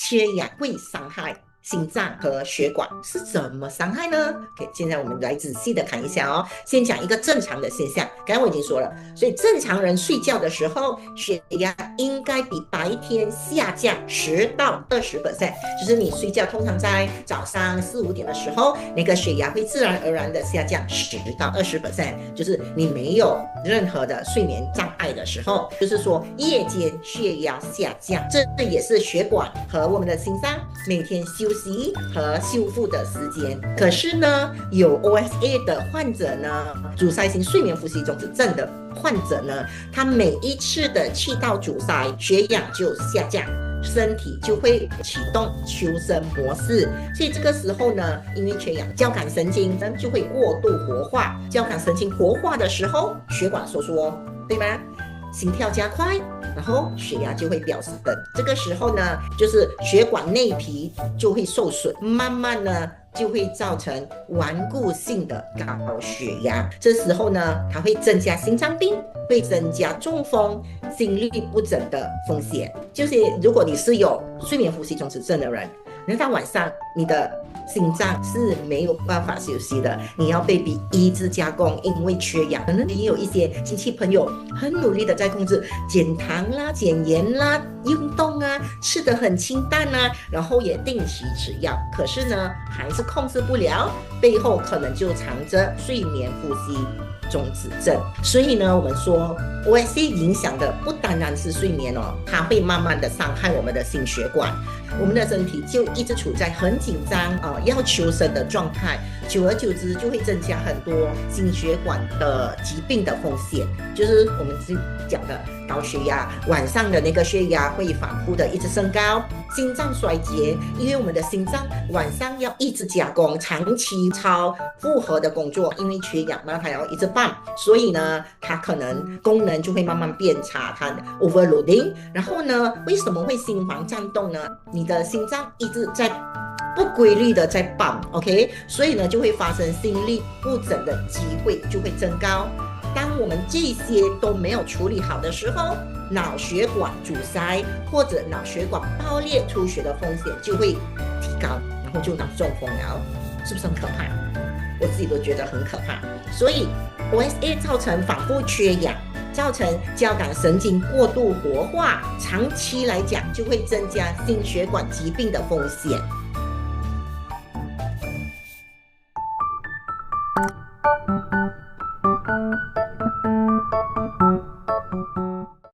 缺氧会伤害心脏和血管，是怎么伤害呢？现在我们来仔细的看一下哦。先讲一个正常的现象，刚才我已经说了，所以正常人睡觉的时候，血压应该比白天下降10%到20%，就是你睡觉通常在早上4、5点的时候，那个血压会自然而然的下降10%到20%，就是你没有任何的睡眠障碍的时候，就是说夜间血压下降，这也是血管和我们的心脏每天休息和修复的时间。可是呢，有 OSA 的患者呢，阻塞性睡眠呼吸中止症的患者呢，他每一次的气道阻塞，血氧就下降，身体就会启动求生模式。所以这个时候呢，因为缺氧，交感神经就会过度活化。交感神经活化的时候，血管收缩，对吗？心跳加快，然后血压就会飙升。这个时候呢，就是血管内皮就会受损，慢慢呢就会造成顽固性的高血压。这时候呢，它会增加心脏病，会增加中风、心律不整的风险。就是如果你是有睡眠呼吸中止症的人，那到晚上你的心脏是没有办法休息的，你要被一直加工，因为缺氧。可能你有一些亲戚朋友很努力的在控制减糖啦、减盐啦、运动啊，吃得很清淡啊，然后也定期吃药，可是呢还是控制不了，背后可能就藏着睡眠呼吸中止症。所以呢，我们说 OSA 影响的不单单是睡眠哦，它会慢慢的伤害我们的心血管，我们的身体就一直处在很紧张要求生的状态，久而久之就会增加很多心血管的疾病的风险，就是我们讲的高血压，晚上的那个血压会反复的一直升高，心脏衰竭，因为我们的心脏晚上要一直加工，长期超负荷的工作，因为缺氧嘛，它要一直泵，所以呢，它可能功能就会慢慢变差，它 overloading。然后呢，为什么会心房颤动呢？你的心脏一直在不规律的在泵 ，OK， 所以呢就会发生心律不整的机会就会增高。当我们这些都没有处理好的时候，脑血管阻塞或者脑血管爆裂出血的风险就会提高，然后就脑中风了，是不是很可怕？我自己都觉得很可怕。所以 OSA 造成反复缺氧，造成交感神经过度活化，长期来讲就会增加心血管疾病的风险。